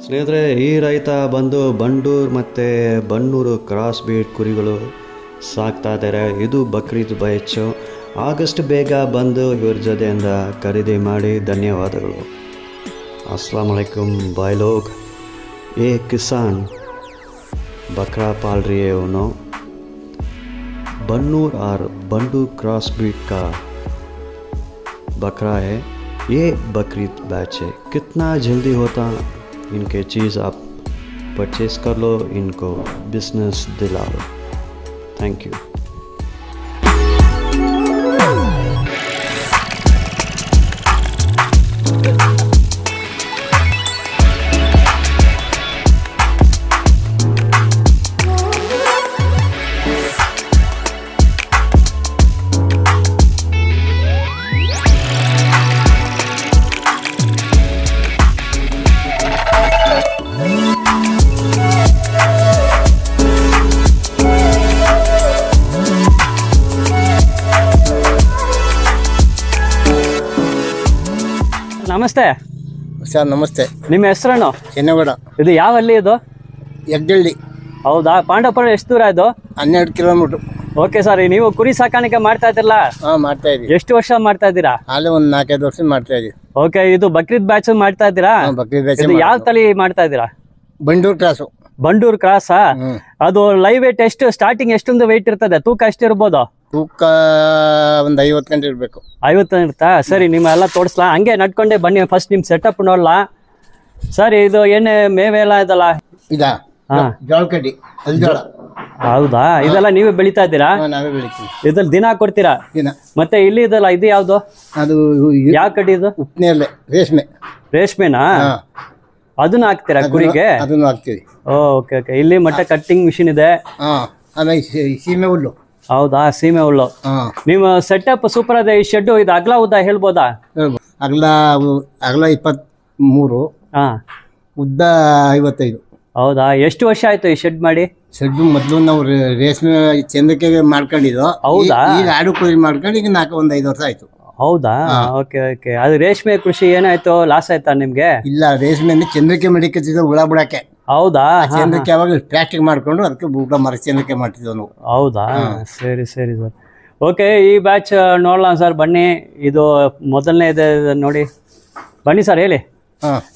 ಸ್ನೇಹಿತರೆ, ಈ ರೈತ ಬಂದು ಬಂಡೂರು ಮತ್ತು ಬನ್ನೂರು ಕ್ರಾಸ್ ಬೀಡ್ ಕುರಿಗಳು ಸಾಕ್ತಾ ಇದ್ದಾರೆ. ಇದು ಬಕ್ರೀದ್ ಬ್ಯಾಚು. ಆಗಸ್ಟ್ ಬೇಗ ಬಂದು ಇವ್ರ ಜೊತೆಯಿಂದ ಖರೀದಿ ಮಾಡಿ. ಧನ್ಯವಾದಗಳು. अस्सलाम वालेकुम भाई लोग. ये किसान बकरा पाल रही है, उन्होंने बन्नूर और बंडूर क्रॉस ब्रीड का बकरा है. ये बकरीद बैच है. कितना जल्दी होता इनके चीज़ आप परचेज़ कर लो, इनको बिजनेस दिला लो. Thank you. ನಮಸ್ತೆ ಸರ್. ನಮಸ್ತೆ. ನಿಮ್ಮ ಹೆಸರೇನು? ಚೆನ್ನಗೌಡ. ಇದು ಯಾವ ಹಳ್ಳಿ ಇದು? ಎಗ್ಡಳ್ಳಿ. ಹೌದಾ? ಪಾಂಡವಪುರ ಎಷ್ಟು ದೂರ ಇದು? 12 ಕಿಲೋಮೀಟ್ರು. Okay sir. ನೀವು ಕುರಿ ಸಾಕಾಣಿಕೆ ಮಾಡ್ತಾ ಇದ್ರಲ್ಲ, ಮಾಡ್ತಾ ಇದೀವಿ. ಎಷ್ಟು ವರ್ಷ ಮಾಡ್ತಾ ಇದ್ದೀರಾ? ಹಾಲೆ ಒಂದು 4-5 ವರ್ಷ ಮಾಡ್ತಾ ಇದೀವಿ. ಓಕೆ. ಇದು ಬಕ್ರೀದ್ ಬ್ಯಾಚ್ ಮಾಡ್ತಾ ಇದ್ದೀರಾ? ಬಕ್ರೀದ್ ಬ್ಯಾಚ್. ಇದು ಯಾವ ತಳಿ ಮಾಡ್ತಾ ಇದ್ದೀರಾ? ಬಂಡೂರು ಕ್ರಾಸು. ಬಂಡೂರು ಕ್ರಾಸಾ? ಅದು ಲೈವ್ ವೇಟ್ ಎಷ್ಟು? ಸ್ಟಾರ್ಟಿಂಗ್ ಎಷ್ಟೊಂದು ವೇಟ್ ಇರ್ತದೆ? ತೂಕ ಎಷ್ಟು ಇರ್ಬೋದು? ತೂಕ ಒಂದು 50 ಗಂಟೆ ಇರಬೇಕು. 50 ಇರ್ತಾ? ಸರಿ, ನಿಮ್ಮ ಎಲ್ಲ ತೋರಿಸ್ಲಾ? ಹಂಗೆ ನಡ್ಕೊಂಡೆ ಬನ್ನಿ. ಫಸ್ಟ್ ನಿಮ್ಮ ಸೆಟಪ್ ನೋಡ್ಲಾ? ಸರಿ, ಇದು ಏನೇ ಮೇವೆ ಎಲ್ಲ ಇದಲ್ಲ? ಇದಾ? ಜೋಳ ಕಡ್ಡಿ, ಅಲ್ಜೋಳ. ಹೌದಾ? ಇದೆಲ್ಲ ನೀವೇ ಬೆಳಿತಾ ಇದ್ದೀರಾ? ನಾವೇ ಬೆಳಿತೀವಿ. ಇದ್ರಲ್ಲಿ ದಿನ ಕೊಡ್ತೀರಾ? ದಿನ. ಮತ್ತೆ ಇಲ್ಲಿ ಇದಲ್ಲ, ಇದು ಯಾವ್ದು? ಅದು ಯಾವ ಕಡ್ಡಿ ಇದು? ಉಪ್ನೆಯಲ್ಲೇ ರೇಷ್ಮೆ. ರೇಷ್ಮೆನಾ? ಅದನ್ನ ಹಾಕ್ತೀರಾ ಕುರಿಗೆ? ಅದನ್ನು ಹಾಕ್ತೀವಿ. Okay okay. ಇಲ್ಲಿ ಮಟ್ಟ ಕಟ್ಟಿಂಗ್ ಮಿಷಿನ್ ಇದೆ. ಆಮೇಲೆ ಸೀಮೆ ಹುಲ್ಲು. ಹೌದಾ? ಸೀಮೆ ಹುಲ್ಲು. ನಿಮ್ಮ ಸೆಟಪ್ ಸೂಪರ್ ಅದೇ. ಈ ಶೆಡ್ ಇದು ಅಗಲ ಉದ್ದ ಹೇಳ್ಬೋದಾ? ಅಗಲ 23, ಉದ್ದ 55. ಹೌದಾ? ಎಷ್ಟು ವರ್ಷ ಆಯ್ತು ಈ ಶೆಡ್ ಮಾಡಿ? ಶೆಡ್ ಮೊದಲು ನಾವು ರೇಷ್ಮೆ ಚಂದ್ರಕ್ಕೆ ಮಾಡ್ಕೊಂಡಿದ್ದು. ಹೌದಾ? ಈಗ ಆಡು ಕುರಿ ಮಾಡ್ಕೊಂಡು ಈಗ ಒಂದು 5 ವರ್ಷ ಆಯ್ತು. ಹೌದಾ? Okay okay. ಅದು ರೇಷ್ಮೆ ಕೃಷಿ ಏನಾಯ್ತು? ಲಾಸ್ ಆಯ್ತಾ ನಿಮ್ಗೆ? ಇಲ್ಲ, ರೇಷ್ಮೆ ಚಂದ್ರಕ್ಕೆ ಮಡಿಕತ್ತಿದ್ದ ಹುಳ ಬಿಡಕ್ಕೆ. ಹೌದಾ? ಚಂದ್ರಕ್ಕೆ ಅವಾಗ ಪ್ಲಾಸ್ಟಿಕ್ ಮಾಡ್ಕೊಂಡು ಅದಕ್ಕೆ ಊಟ ಮರ ಚಂದ್ರಕ್ಕೆ ಮಾಡ್ತಿದ್ವು ನಾವು. ಹೌದಾ? ಸರಿ ಸರಿ ಸರ್. ಓಕೆ. ಈ ಬ್ಯಾಚ್ ನೋಡೋಣ ಸರ್, ಬನ್ನಿ. ಇದು ಮೊದಲನೇ ಇದೆ ನೋಡಿ. ಬನ್ನಿ ಸರ್, ಹೇಳಿ.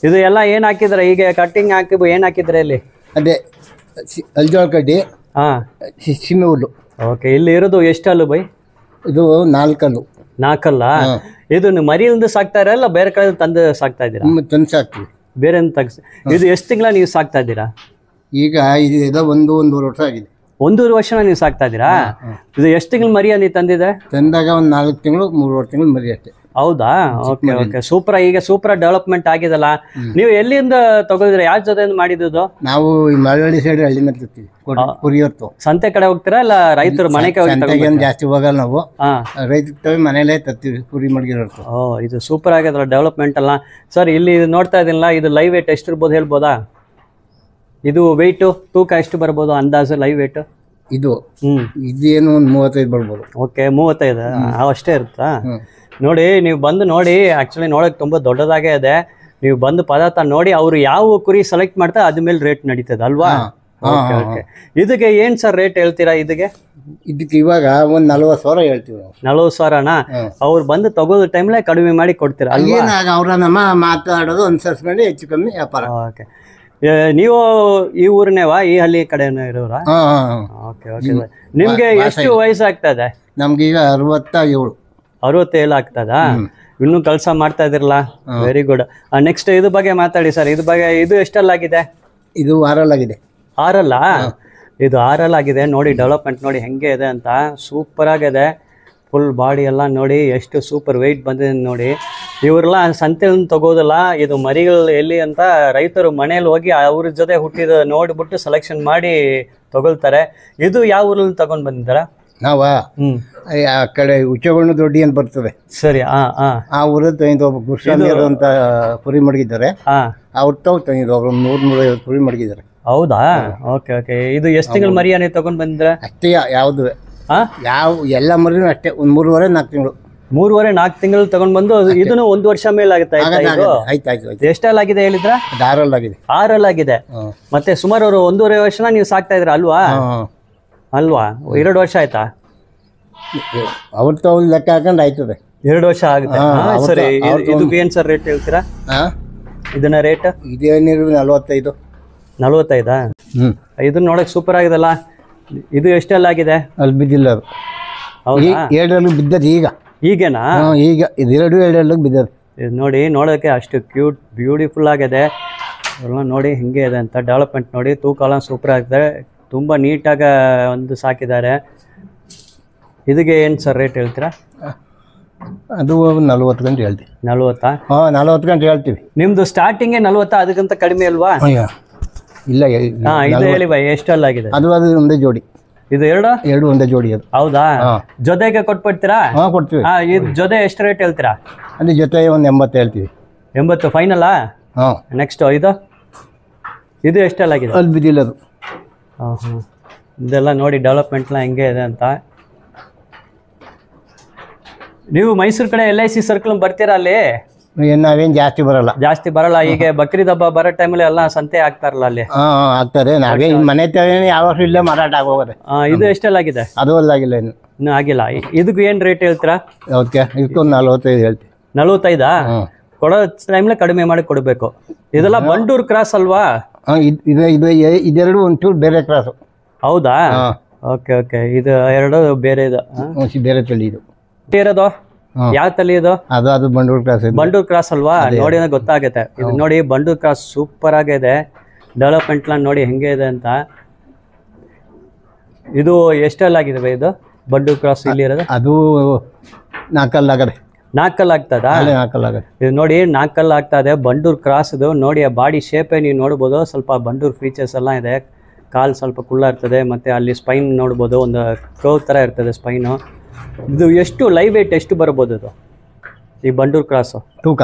ಇದು ಎಲ್ಲ ಏನು ಹಾಕಿದ್ರೆ? ಈಗ ಕಟ್ಟಿಂಗ್ ಹಾಕಿ ಏನು ಹಾಕಿದ್ರೆ ಇಲ್ಲಿ? ಅದೇ ಅಲ್ಜೋಳ ಕಡ್ಡಿ, ಸೀಮೆ ಹುಲ್ಲು. ಓಕೆ. ಇಲ್ಲಿ ಇರೋದು ಎಷ್ಟು ಹಲ್ಲು ಬೈ? ಇದು 4 ಹಲ್ಲು. 4 ಅಲ್ಲ? ಇದು ಮರಿಯಿಂದ ಸಾಕ್ತಾ ಇರಲ್ಲ ಬೇರೆ ಕಡೆ ತಂದು ಸಾಕ್ತಾ ಇದ್ದೀರಾ? ತಂದು ಸಾಕ್ತೀವಿ. ಬೇರೆ ತೆಗ್ಸಿ. ಇದು ಎಷ್ಟು ತಿಂಗಳ ನೀವು ಸಾಕ್ತಾ ಇದ್ದೀರಾ? ಈಗ ಇದು ಒಂದೂವರೆ ವರ್ಷ ಆಗಿದೆ. 1.5 ವರ್ಷನ ನೀವು ಸಾಕ್ತಾ ಇದ್ದೀರಾ? ಇದು ಎಷ್ಟು ತಿಂಗಳು ಮರಿಯ ನೀವು ತಂದಿದೆ? ತಂದಾಗ ಒಂದು 4 ತಿಂಗಳು 3 ತಿಂಗಳು ಮರಿ ಅಷ್ಟೇ. ಹೌದಾ? Okay okay. ಸೂಪರ್. ಈಗ ಸೂಪರ್ ಡೆವಲಪ್ಮೆಂಟ್ ಆಗಿದಲ್ಲ. ನೀವು ಎಲ್ಲಿಂದ ತಗೊಳ್ತೀರಾ? ಯಾರ ಜೊತೆ ಮಾಡಿದ್ದು? ನಾವು ಈ ಮಳವಳ್ಳಿ ಸೈಡ್ ಹಳ್ಳಿನ ತರ್ತೀವಿ. ಕುರಿಯರ್ತು ಸಂತೆ ಕಡೆ ಹೋಗ್ತೀರಾ ಇಲ್ಲ ರೈತರು ಮನೆಗೆ ಜಾಸ್ತಿ ಹೋಗಲ್ಲ ನಾವು. ರೈತ ಮನೇಲೇ ತರ್ತೀವಿ ಕುರಿ ಮಡಗಿರೋರ್ತು. ಇದು ಸೂಪರ್ ಆಗಿದಲ್ಲ ಡೆವಲಪ್ಮೆಂಟ್ ಅಲ್ಲ ಸರ್. ಇಲ್ಲಿ ನೋಡ್ತಾ ಇದೀನಲ್ಲ, ಇದು ಲೈವ್ ವೇಟ್ ಎಷ್ಟು ಇರ್ಬೋದು ಹೇಳ್ಬೋದಾ? ಇದು ವೆಯ್ಟ್ ತೂಕ ಎಷ್ಟು ಬರ್ಬೋದು ಅಂದಾಜು ಲೈವ್ ವೇಟ್? ಇದು ಇದೇನು ಒಂದು 35 ಬರ್ಬೋದು. ಓಕೆ. 35 ಅಷ್ಟೇ ಇರುತ್ತಾ? ನೋಡಿ, ನೀವು ಬಂದು ನೋಡಿ. ಆ್ಯಕ್ಚುಲಿ ನೋಡೋಕೆ ತುಂಬ ದೊಡ್ಡದಾಗೇ ಇದೆ. ನೀವು ಬಂದು ಪದಾರ್ಥ ನೋಡಿ, ಅವರು ಯಾವ ಕುರಿ ಸೆಲೆಕ್ಟ್ ಮಾಡ್ತಾರೆ ಅದ್ರ ಮೇಲೆ ರೇಟ್ ನಡೀತದೆ ಅಲ್ವಾ? Okay okay. ಇದಕ್ಕೆ ಏನು ಸರ್ ರೇಟ್ ಹೇಳ್ತೀರಾ? ಇದಕ್ಕೆ ಇವಾಗ ಒಂದು 40,000 ಹೇಳ್ತೀವಿ ನಾವು. 40,000ನಾ? ಅವ್ರು ಬಂದು ತಗೋದು ಟೈಮ್ಲೆ ಕಡಿಮೆ ಮಾಡಿ ಕೊಡ್ತೀರಾ ಅಲ್ವಾ? ಅವ್ರ ನಮ್ಮ ಮಾತಾಡೋದು ಅನುಸರಿಸ್ಕೊಂಡು ಹೆಚ್ಚು ಕಮ್ಮಿ ವ್ಯಾಪಾರ. ಓಕೆ. ನೀವು ಈ ಊರಿನೇವಾ? ಈ ಹಳ್ಳಿ ಕಡೆನೇ ಇರೋರಾ? Okay okay. ನಿಮ್ಗೆ ಎಷ್ಟು ವಯಸ್ಸಾಗ್ತದೆ? ನಮ್ಗೀಗ 67. 67 ಆಗ್ತದಾ? ಇನ್ನೂ ಕೆಲಸ ಮಾಡ್ತಾ ಇದಿರಲ್ಲ? Very good. ನೆಕ್ಸ್ಟ್ ಇದ್ರ ಬಗ್ಗೆ ಮಾತಾಡಿ ಸರ್. ಇದ್ರ ಬಗ್ಗೆ ಇದು ಎಷ್ಟಲ್ಲಾಗಿದೆ? ಇದು 6 ಆಗಿದೆ. 6 ಇದು 6 ಆಗಿದೆ. ನೋಡಿ ಡೆವಲಪ್ಮೆಂಟ್ ನೋಡಿ ಹೆಂಗೆ ಇದೆ ಅಂತ. ಸೂಪರ್ ಆಗಿದೆ. ಫುಲ್ ಬಾಡಿ ಎಲ್ಲ ನೋಡಿ ಎಷ್ಟು ಸೂಪರ್ ವೆಯ್ಟ್ ಬಂದಿದೆ ನೋಡಿ. ಇವರೆಲ್ಲ ಸಂತೆಯನ್ನು ತಗೋದಲ್ಲ, ಇದು ಮರಿಗಳು ಎಲ್ಲಿ ಅಂತ ರೈತರು ಮನೇಲಿ ಹೋಗಿ ಅವ್ರ ಜೊತೆ ಹುಟ್ಟಿದ ನೋಡಿಬಿಟ್ಟು ಸೆಲೆಕ್ಷನ್ ಮಾಡಿ ತಗೊಳ್ತಾರೆ. ಇದು ಯಾವ ಊರಲ್ಲಿ ತಗೊಂಡು ಬಂದಿದ್ದಾರಾ? ನಾವ ಆ ಕಡೆ ಉಚ್ಚಗೊಂಡು ದೊಡ್ಡಿ ಅಂತ ಬರ್ತದೆ. ಸರಿ. ಆ ಊರಲ್ಲಿ ತಂದಿದ್ದು ಗುರುಸ್ವಾಮಿಯವರು ಅಂತ ಕುರಿ ಮಡಗಿದ್ದಾರೆ. ಅವ್ರು ತಂದಿದ್ದು ಒಬ್ರು 100-150 ಕುರಿ ಮಡಗಿದ್ದಾರೆ. ಹೌದಾ? Okay okay. ಇದು ಎಷ್ಟು ತಿಂಗಳು ಮರಿಯಾನೆ ತಗೊಂಡು ಬಂದಿದ್ರೆ? ಅಷ್ಟೇ. ಯಾವುದು ಯಾವ ಎಲ್ಲ ಮರಿನೂ ಅಷ್ಟೇ, ಒಂದು 3.5-4 ತಿಂಗಳು. 3.5-4 ತಿಂಗಳು ತಗೊಂಡ್ ಬಂದು ಇದನ್ನು 1 ವರ್ಷ ಮೇಲೆ ಆಗುತ್ತೆ ಇದು ಆಯ್ತು ಎಷ್ಟಲ್ಲಾಗಿದೆ ಹೇಳಿದ್ರ? 6 ಆಗಿದೆ. 6 ಆಗಿದೆ. ಮತ್ತೆ ಸುಮಾರು ಅವರು 1.5 ವರ್ಷನ ನೀವು ಸಾಕ್ತಾ ಇದ್ರ ಅಲ್ವಾ? 2 ವರ್ಷ ಆಯ್ತಾ? ಅವ್ರ ಲೆಕ್ಕ ಹಾಕೊಂಡು ಆಯ್ತದೆ 2 ವರ್ಷ ಆಗುತ್ತೆ. ಸರಿ, ಇದಕ್ಕೆ ಏನ್ ಸರ್ ರೇಟ್ ಹೇಳ್ತೀರಾ? ಇದನ್ನ ರೇಟ್ ಇದೇನಿರು 45. 45? ಇದನ್ನ ನೋಡಕ್ ಸೂಪರ್ ಆಗಿದೆಲ್ಲ. ಇದು ಎಷ್ಟೆಲ್ಲ ಆಗಿದೆ? ಅಲ್ಲಿ ಬಿದ್ದಿಲ್ಲ ಅದು. ಹೌದಾ? 2 ಬಿದ್ದದ ಈಗೇನಾ? ಈಗ ಇದು 2 ಬಿದ್ದದ. ಇದು ನೋಡಿ, ನೋಡೋಕ್ಕೆ ಅಷ್ಟು ಕ್ಯೂಟ್ ಬ್ಯೂಟಿಫುಲ್ ಆಗಿದೆ ಎಲ್ಲ. ನೋಡಿ ಹೆಂಗೆ ಇದೆ ಅಂತ ಡೆವಲಪ್ಮೆಂಟ್ ನೋಡಿ. ತೂಕ ಸೂಪರ್ ಆಗಿದೆ, ತುಂಬ ನೀಟಾಗಿ ಒಂದು ಸಾಕಿದ್ದಾರೆ. ಇದಕ್ಕೆ ಏನು ಸರ್ ರೇಟ್ ಹೇಳ್ತೀರಾ? ಅದು 40 ಗಂಟೆ ಹೇಳ್ತೀವಿ. 40? 40 ಗಂಟೆ ಹೇಳ್ತೀವಿ. ನಿಮ್ಮದು ಸ್ಟಾರ್ಟಿಂಗೇ 40? ಅದಕ್ಕಿಂತ ಕಡಿಮೆ ಅಲ್ವಾ? ಇಲ್ಲ. ಇದು ಹೇಳಿ ಬೈ, ಎಷ್ಟಲ್ಲಾಗಿದೆ? ಅದು ಒಂದೇ ಜೋಡಿ. ಇದು 2 ಒಂದೇ ಜೋಡಿ ಅದು. ಹೌದಾ? ಜೊತೆಗೆ ಕೊಟ್ಬಿಡ್ತೀರಾ? ಕೊಡ್ತೀವಿ. ಇದು ಜೊತೆ ಎಷ್ಟು ರೇಟ್ ಹೇಳ್ತೀರಾ? ಅದ್ರ ಜೊತೆ ಒಂದು 80 ಹೇಳ್ತೀವಿ. 80 ಫೈನಲ್ಲಾ? ನೆಕ್ಸ್ಟ್ ಇದು ಎಷ್ಟಲ್ಲಾಗಿದೆ? ಅಲ್ಲಿ ಬಿದ್ದಿಲ್ಲ ಅದು. ಇದೆಲ್ಲ ನೋಡಿ ಡೆವಲಪ್ಮೆಂಟ್ನ ಹೆಂಗೆ ಇದೆ ಅಂತ. ನೀವು ಮೈಸೂರು ಕಡೆ LIC ಸರ್ಕಲ್ ಬರ್ತೀರಾ? ಅಲ್ಲಿ ನಾವೇನು ಜಾಸ್ತಿ ಬರಲ್ಲ. ಈಗ ಬಕ್ರೀದ್ ಹಬ್ಬ ಬರೋ ಟೈಮಲ್ಲಿ ಎಲ್ಲ ಸಂತೆ ಆಗ್ತಾರಲ್ಲ ಅಲ್ಲಿ? ಆಗ್ತಾರೆ. ನಾವೇ ಮನೆ ಯಾವ ವರ್ಷ ಇಲ್ಲೇ ಮಾರಾಟ ಆಗೋಗುತ್ತೆ. ಇದು ಎಷ್ಟೆಲ್ಲಾಗಿದೆ? ಅದು ಅಲ್ಲಾಗಿಲ್ಲ, ಇನ್ನೂ ಆಗಿಲ್ಲ. ಇದಕ್ಕೆ ಏನು ರೇಟ್ ಹೇಳ್ತೀರಾ? ಅದಕ್ಕೆ ಇದಕ್ಕೊಂದು 45 ಹೇಳ್ತೀವಿ. 45? ಕೊಡೋ ಟೈಮ್ಲೆ ಕಡಿಮೆ ಮಾಡಿ ಕೊಡಬೇಕು. ಇದೆಲ್ಲ ಬಂಡೂರು ಕ್ರಾಸ್ ಅಲ್ವಾ? ಇದೆರಡು ಒಂಚೂರು ಬೇರೆ ಕ್ರಾಸು. ಹೌದಾ? ಓಕೆ. ಇದು 2 ಬೇರೆ ಇದು ಬೇರೆ ತಳಿ. ಇದು ಇರೋದು ಯಾವ ತಳಿ ಇದು? ಅದು ಬಂಡೂರು ಕ್ರಾಸ್ ಅಲ್ವಾ? ನೋಡಿ ಗೊತ್ತಾಗುತ್ತೆ. ಇದು ನೋಡಿ ಬಂಡೂರು ಕ್ರಾಸ್ ಸೂಪರ್ ಆಗಿದೆ. ಡೆವಲಪ್ಮೆಂಟ್ ನೋಡಿ ಹೆಂಗೆ ಇದೆ ಅಂತ. ಇದು ಎಷ್ಟಲ್ಲಾಗಿದೆ ಇದು ಬಂಡೂರು ಕ್ರಾಸ್ ಇಲ್ಲಿ ಇರೋದು? ಅದು 4 4 ಆಗ್ತದ? ಇದು ನೋಡಿ 4 ಆಗ್ತಾ ಇದೆ. ಬಂಡೂರು ಕ್ರಾಸ್ ಇದು ನೋಡಿ. ಆ ಬಾಡಿ ಶೇಪೇ ನೀವು ನೋಡ್ಬೋದು. ಸ್ವಲ್ಪ ಬಂಡೂರು ಫೀಚರ್ಸ್ ಎಲ್ಲ ಇದೆ. ಕಾಲು ಸ್ವಲ್ಪ ಕುಳ್ಳ ಇರ್ತದೆ, ಮತ್ತು ಅಲ್ಲಿ ಸ್ಪೈನ್ ನೋಡ್ಬೋದು, ಒಂದು ಕರ್ವ್ ಥರ ಇರ್ತದೆ ಸ್ಪೈನು. ಇದು ಎಷ್ಟು ಲೈವ್ ವೇಟ್ ಎಷ್ಟು ಬರ್ಬೋದು ಇದು ಈ ಬಂಡೂರು ಕ್ರಾಸು? ತೂಕ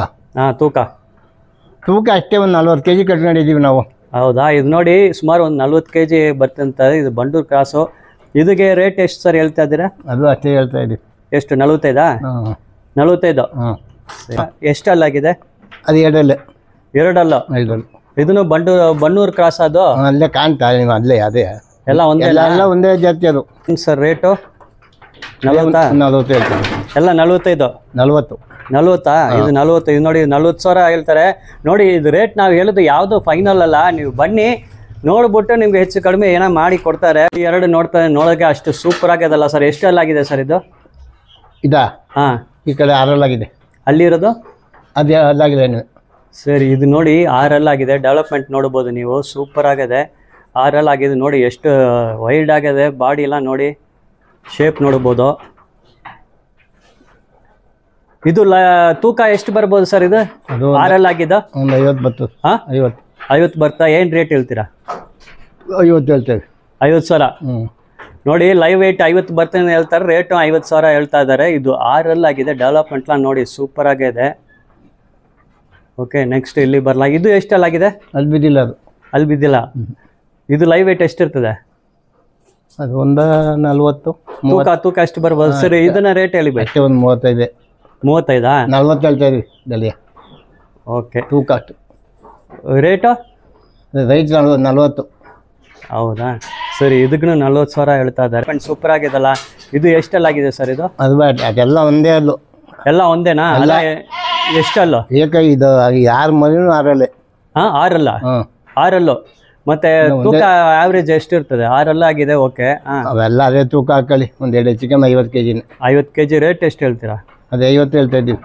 ಅಷ್ಟೇ ಒಂದು 40 kg ಕಟ್ಕೊಂಡಿದ್ದೀವಿ ನಾವು. ಹೌದಾ? ಇದು ನೋಡಿ ಸುಮಾರು ಒಂದು 40 kg ಬರ್ತಂತ ಇದು ಬಂಡೂರು ಕ್ರಾಸು. ಇದಕ್ಕೆ ರೇಟ್ ಎಷ್ಟು ಸರ್ ಹೇಳ್ತಾ ಇದ್ದೀರಾ? ಅದು ಅಷ್ಟೇ ಹೇಳ್ತಾ ಇದ್ದೀವಿ. ಎಷ್ಟು? 45? 45. ಎಷ್ಟಲ್ಲಾಗಿದೆ? ಅದು 2 ಇದನ್ನು ಬನ್ನೂರು ಕ್ರಾಸ್. ಅದು ಅಲ್ಲೇ ಕಾಣ್ತಾ ಅಲ್ಲೇ ಅದೇ ಎಲ್ಲ ಒಂದೇ ಜಾತಿ. ಅದು ಸರ್ ರೇಟು 40 ಹೇಳ್ತೀವಿ. ಎಲ್ಲ 45? 40? ಇದು 40. ಇದು ನೋಡಿ 40,000 ಹೇಳ್ತಾರೆ. ನೋಡಿ ಇದು ರೇಟ್ ನಾವು ಹೇಳೋದು ಯಾವುದು ಫೈನಲ್ ಅಲ್ಲ. ನೀವು ಬನ್ನಿ, ನೋಡ್ಬಿಟ್ಟು ನಿಮ್ಗೆ ಹೆಚ್ಚು ಕಡಿಮೆ ಏನೋ ಮಾಡಿ ಕೊಡ್ತಾರೆ. 2 ನೋಡೋಕೆ ಅಷ್ಟು ಸೂಪರ್ ಆಗ್ಯದಲ್ಲ ಸರ್? ಎಷ್ಟಲ್ಲಾಗಿದೆ ಸರ್ ಇದು? ಈ ಕಡೆ 6 ಅಲ್ಲಿರೋದು? ಅದೇ ಅಲ್ಲಾಗಿದೆ. ಸರಿ, ಇದು ನೋಡಿ 6 ಆಗಿದೆ. ಡೆವಲಪ್ಮೆಂಟ್ ನೋಡ್ಬೋದು ನೀವು, ಸೂಪರ್ ಆಗಿದೆ. 6 ಆಗಿದೆ ನೋಡಿ. ಎಷ್ಟು ವೈಲ್ಡ್ ಆಗಿದೆ ಬಾಡಿ ಎಲ್ಲ ನೋಡಿ, ಶೇಪ್ ನೋಡ್ಬೋದು. ಇದು ತೂಕ ಎಷ್ಟು ಬರ್ಬೋದು ಸರ್ ಇದು? 6 ಆಗಿದ್ದು ಒಂದು 50 ಬರ್ತದೆ. 50 ಬರ್ತಾ? ಏನು ರೇಟ್ ಹೇಳ್ತೀರಾ? 50 ಹೇಳ್ತೇವೆ. 50,000 ನೋಡಿ. ಲೈವ್ ವೇಟ್ 50 ಬರ್ತಾನೆ ಹೇಳ್ತಾರೆ, ರೇಟು 50,000 ಹೇಳ್ತಾ ಇದ್ದಾರೆ. ಇದು 6 ಆಗಿದೆ. ಡೆವಲಪ್ಮೆಂಟ್ಲ ನೋಡಿ ಸೂಪರ್ ಆಗಿದೆ. ಓಕೆ, ನೆಕ್ಸ್ಟ್ ಇಲ್ಲಿ ಬರಲ್ಲ. ಇದು ಎಷ್ಟಲ್ಲಾಗಿದೆ? ಅಲ್ಲಿ ಬಿದ್ದಿಲ್ಲ. ಇದು ಲೈವ್ ವೇಟ್ ಎಷ್ಟಿರ್ತದೆ? ಅದು ಒಂದು 40. ತೂಕ ಎಷ್ಟು ಬರ್ಬೋದು? ಸರಿ, ಇದನ್ನ ರೇಟ್ ಹೇಳಿ. ಅಷ್ಟೇ ಒಂದು 35. 35? 40 ಹೇಳ್ತಾ ಇದೀವಿ ದಲಿಯ. ಓಕೆ. ತೂಕ ಅಷ್ಟು. ರೇಟು? ರೈಟ್ 40. ಹೌದಾ? ಸರಿ, ಇದಕ್ಕೂ 40,000 ಹೇಳ್ತಾ ಇದ್ದಾರೆ. ಸೂಪರ್ ಆಗಿದಲ್ಲ. ಇದು ಎಷ್ಟಲ್ಲಾಗಿದೆ ಸರ್ ಇದು? ಅದೆಲ್ಲ ಒಂದೇ ಅಲ್ಲು. ಎಲ್ಲ ಒಂದೇನಾ? ಅಲ್ಲ, ಎಷ್ಟಲ್ಲು? ಇದು 6 ಮರಿನೂ 6 6 ಮತ್ತೆ ತೂಕ ಆವ್ರೇಜ್ ಎಷ್ಟಿರ್ತದೆ? 6 ಆಗಿದೆ. ಓಕೆ. ಅವೆಲ್ಲ ಅದೇ ತೂಕ ಹಾಕೊಳ್ಳಿ. ಒಂದು 2 ಹೆಚ್ಚಿಗೆ 50 kg. 50 kg. ರೇಟ್ ಎಷ್ಟು ಹೇಳ್ತೀರಾ? ಅದೇ 50 ಹೇಳ್ತಾ ಇದ್ದೀವಿ.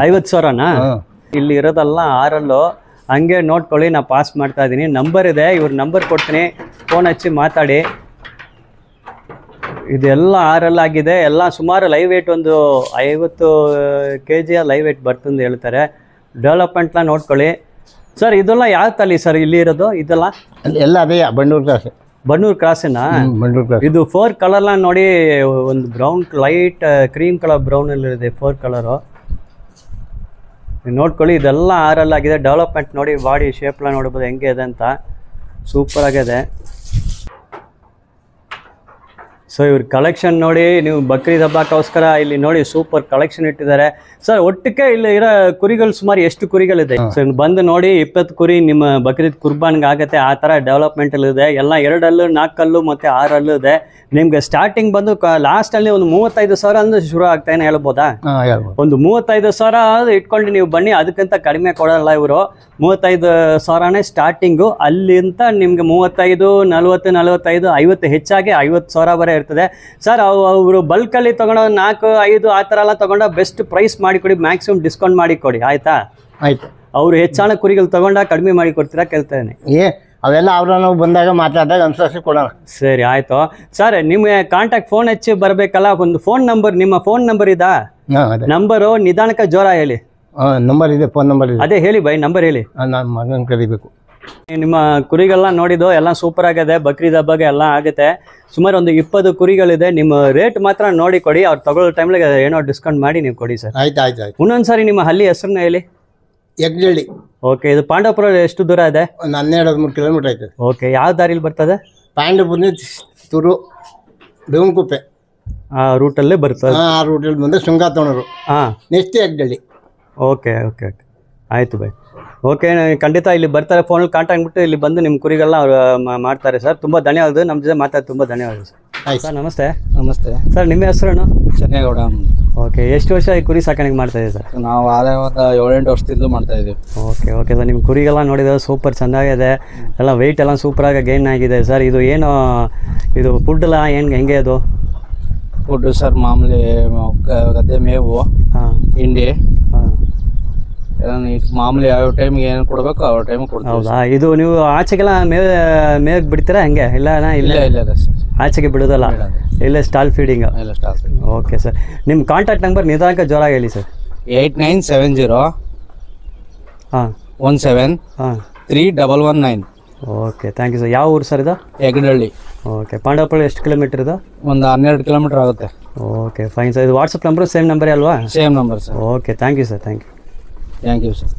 50,000ನಾ? ಇಲ್ಲಿ ಇರೋದಲ್ಲ 6. ಹಂಗೆ ನೋಡ್ಕೊಳ್ಳಿ, ನಾ ಪಾಸ್ ಮಾಡ್ತಾ ಇದ್ದೀನಿ. ನಂಬರ್ ಇದೆ, ಇವ್ರ ನಂಬರ್ ಕೊಡ್ತೀನಿ, ಫೋನ್ ಹಚ್ಚಿ ಮಾತಾಡಿ. ಇದೆಲ್ಲ 6 ಆಗಿದೆ. ಎಲ್ಲ ಸುಮಾರು ಲೈವ್ ವೇಟ್ ಒಂದು 50 kg ಲೈವ್ ವೇಟ್ ಬರ್ತಂದು ಹೇಳ್ತಾರೆ. ಡೆವಲಪ್ಮೆಂಟ್ನ ನೋಡ್ಕೊಳ್ಳಿ ಸರ್. ಇದೆಲ್ಲ ಯಾವ ತಳಿ ಸರ್ ಇಲ್ಲಿ ಇರೋದು? ಇದೆಲ್ಲ ಎಲ್ಲ ಅದೇ ಬನ್ನೂರು ಕ್ರಾಸಿನ? ಇದು 4 ಕಲರ್ನ ನೋಡಿ. ಒಂದು ಬ್ರೌನ್, ಲೈಟ್ ಕ್ರೀಮ್ ಕಲರ್ ಬ್ರೌನಲ್ಲಿ ಇದೆ 4 ಕಲರು. ನೋಡ್ಕೊಳ್ಳಿ. ಇದೆಲ್ಲ 6 ಆಗಿದೆ. ಡೆವಲಪ್ಮೆಂಟ್ ನೋಡಿ, ಬಾಡಿ ಶೇಪ್ಲ ನೋಡ್ಬೋದು ಹೆಂಗೆ ಇದೆ ಅಂತ. ಸೂಪರ್ ಆಗಿದೆ ಸೊ ಇವ್ರ ಕಲೆಕ್ಷನ್ ನೋಡಿ, ನೀವು ಬಕ್ರೀದ್ ಹಬ್ಬಕ್ಕೋಸ್ಕರ ಇಲ್ಲಿ ನೋಡಿ ಸೂಪರ್ ಕಲೆಕ್ಷನ್ ಇಟ್ಟಿದ್ದಾರೆ ಸರ್. ಒಟ್ಟಿಗೆ ಇಲ್ಲಿ ಇರೋ ಕುರಿಗಳು ಸುಮಾರು ಎಷ್ಟು ಕುರಿಗಳಿದೆ ಸರ್? ಬಂದು ನೋಡಿ 20 ಕುರಿ ನಿಮ್ಮ ಬಕ್ರೀದ್ ಕುರ್ಬಾನ್ಗೆ ಆಗುತ್ತೆ ಆ ಥರ ಡೆವಲಪ್ಮೆಂಟ್ ಇದೆ. ಎಲ್ಲ 2 ಹಲ್ಲು 4 ಹಲ್ಲು ಮತ್ತು 6 ಹಲ್ಲು ಇದೆ. ನಿಮ್ಗೆ ಸ್ಟಾರ್ಟಿಂಗ್ ಬಂದು ಲಾಸ್ಟ್ ಅಲ್ಲಿ ಒಂದು 35,000 ಅಂದ್ರೆ ಶುರು ಆಗ್ತಾ ಹೇಳ್ಬೋದಾ? ಒಂದು 35,000 ಇಟ್ಕೊಂಡು ನೀವು ಬನ್ನಿ, ಅದಕ್ಕಿಂತ ಕಡಿಮೆ ಕೊಡಲ್ಲ ಇವರು. 35,000ನೇ ಸ್ಟಾರ್ಟಿಂಗು. ಅಲ್ಲಿಂದ ನಿಮ್ಗೆ 35, 40, 45, 50 ಹೆಚ್ಚಾಗಿ 50,000 ಬರೆ ಇರ್ತದೆ ಸರ್. ಅವರು ಬಲ್ಕಲ್ಲಿ ತಗೊಂಡು 4, 5 ಆ ಥರ ಎಲ್ಲ ತಗೊಂಡ ಬೆಸ್ಟ್ ಪ್ರೈಸ್ ಮಾಡಿ ಕೊಡಿ, ಮ್ಯಾಕ್ಸಿಮಮ್ ಡಿಸ್ಕೌಂಟ್ ಮಾಡಿ ಕೊಡಿ ಆಯ್ತಾ? ಆಯ್ತು. ಅವ್ರು ಹೆಚ್ಚಾಣ ಕುರಿಗಳು ತಗೊಂಡ ಕಡಿಮೆ ಮಾಡಿ ಕೊಡ್ತೀರಾ ಕೇಳ್ತೇನೆ. ಅವೆಲ್ಲ ಅವ್ರ ನಾವು ಬಂದಾಗ ಮಾತಾಡಿದಾಗ ಅನುಸರಿಸಿ ಕೊಡೋಣ. ಸರಿ ಆಯ್ತು ಸರ್. ನಿಮಗೆ ಕಾಂಟ್ಯಾಕ್ಟ್ ಫೋನ್ ಹಚ್ಚಿ ಬರಬೇಕಲ್ಲ, ಒಂದು ಫೋನ್ ನಂಬರ್, ನಿಮ್ಮ ಫೋನ್ ನಂಬರ್ ಇದಾ? ನಂಬರು ನಿಧಾನಕ್ಕೆ ಜೋರ ಹೇಳಿ. ನಂಬರ್ ಇದೆ, ಫೋನ್ ನಂಬರ್ ಇದೆ. ಅದೇ ಹೇಳಿ ಬೈ, ನಂಬರ್ ಹೇಳಿ. ನಾನು ಮಗನ ಕರಿಬೇಕು. ನಿಮ್ಮ ಕುರಿಗಳನ್ನ ನೋಡಿದ್ದು ಎಲ್ಲ ಸೂಪರ್ ಆಗಿದೆ. ಬಕ್ರೀದ್ ಹಬ್ಬಗೆ ಎಲ್ಲ ಆಗುತ್ತೆ. ಸುಮಾರು ಒಂದು 20 ಕುರಿಗಳಿದೆ. ನಿಮ್ಮ ರೇಟ್ ಮಾತ್ರ ನೋಡಿ ಕೊಡಿ, ಅವ್ರು ತಗೊಳ್ಳೋ ಟೈಮ್ಗೆ ಏನೋ ಡಿಸ್ಕೌಂಟ್ ಮಾಡಿ ನೀವು ಕೊಡಿ ಸರ್. ಆಯ್ತು ಆಯ್ತು ಆಯ್ತು. ಇನ್ನೊಂದ್ಸಾರಿ ನಿಮ್ಮ ಹಳ್ಳಿ ಹೆಸರನ್ನ ಹೇಳಿ. ಯಗ್ನಳ್ಳಿ. ಓಕೆ. ಇದು ಪಾಂಡವಪುರ ಎಷ್ಟು ದೂರ ಇದೆ? ಒಂದು 12-13 ಕಿಲೋಮೀಟರ್ ಆಯ್ತದೆ. ಓಕೆ. ಯಾವ ದಾರಿಲಿ ಬರ್ತದೆ? ಪಾಂಡವಪುರ ತುರು ಬೇವನಕುಪ್ಪೆ ಆ ರೂಟಲ್ಲೇ ಬರ್ತದೆ. ಆ ರೂಟಲ್ಲಿ ಬಂದರೆ ಶೃಂಗಾತೋಣರು. ಹಾಂ, ನೆಕ್ಸ್ಟ್ ಯಗ್ನಳ್ಳಿ. ಓಕೆ ಓಕೆ ಓಕೆ ಆಯಿತು ಬೈ. ಓಕೆ, ಖಂಡಿತ ಇಲ್ಲಿ ಬರ್ತಾರೆ. ಫೋನಲ್ಲಿ ಕಾಂಟ್ಯಾಕ್ಟ್ ಬಿಟ್ಟು ಇಲ್ಲಿ ಬಂದು ನಿಮ್ಮ ಕುರಿಗಳನ್ನ ಅವ್ರು ಮಾಡ್ತಾರೆ ಸರ್. ತುಂಬ ಧನ್ಯವಾದ. ನಮ್ಮ ಜೊತೆ ಮಾತಾಡಿ ತುಂಬ ಧನ್ಯವಾದ ಸರ್. ಆಯ್ತು ಸರ್ ನಮಸ್ತೆ. ನಮಸ್ತೆ ಸರ್, ನಿಮ್ಮ ಹೆಸರೇನು? ಚೆನ್ನೇಗೌಡ. ಓಕೆ. ಎಷ್ಟು ವರ್ಷ ಈ ಕುರಿ ಸಾಕಾಣಿಕೆ ಮಾಡ್ತಾ ಇದ್ದೀವಿ ಸರ್? ನಾವು ಆದ ಒಂದು 7-8 ವರ್ಷದಿಂದ ಮಾಡ್ತಾ ಇದ್ದೀವಿ. Okay okay sir. ನಿಮ್ಮ ಕುರಿಗೆಲ್ಲ ನೋಡಿದ್ರೆ ಸೂಪರ್ ಚೆಂದಾಗಿದೆ. ಎಲ್ಲ ವೆಯ್ಟ್ ಎಲ್ಲ ಸೂಪರಾಗಿ ಗೇನ್ ಆಗಿದೆ ಸರ್. ಇದು ಏನು ಇದು ಫುಡ್ ಎಲ್ಲ ಹೆಂಗೆ ಅದು ಫುಡ್ ಸರ್? ಮಾಮೂಲಿ ಗದ್ದೆ ಮೇವು, ಹಿಂಡಿ, ಹಾಂ, ಎಲ್ಲ ನೀಟ್ ಮಾಮೂಲಿ ಯಾವ ಟೈಮಿಗೆ ಏನು ಕೊಡಬೇಕು ಆ ಟೈಮಿಗೆ ಕೊಡ್ತೀವಿ. ಹೌದಾ? ಇದು ನೀವು ಆಚೆಗೆಲ್ಲ ಮೇಗೆ ಬಿಡ್ತೀರಾ ಹೆಂಗೆ? ಇಲ್ಲ ಇಲ್ಲ ಸರ್, ಆಚೆಗೆ ಬಿಡೋದಲ್ಲ, ಇಲ್ಲೇ ಸ್ಟಾಲ್ ಫೀಡಿಂಗ್. ಇಲ್ಲ ಸ್ಟಾಲ್. Okay sir. ನಿಮ್ಮ ಕಾಂಟ್ಯಾಕ್ಟ್ ನಂಬರ್ ನಿಧಾನಕ್ಕೆ ಜೋರಾಗಿ ಹೇಳಿ ಸರ್. 8970 ಹಾಂ 17 ಹಾಂ 3119. Okay, thank you sir. ಯಾವ ಊರು ಸರ್ ಇದು? ಯಗ್ನಳ್ಳಿ. ಓಕೆ. ಪಾಂಡವಪುರ ಎಷ್ಟು ಕಿಲೋಮೀಟರ್ ಇದು? ಒಂದು 12 ಕಿಲೋಮೀಟರ್ ಆಗುತ್ತೆ. Okay, fine sir. ಇದು ವಾಟ್ಸಪ್ ನಂಬರು ಸೇಮ್ ನಂಬರೇ ಅಲ್ವಾ? Same number sir. Okay, thank you sir. Thank you. Thank you sir.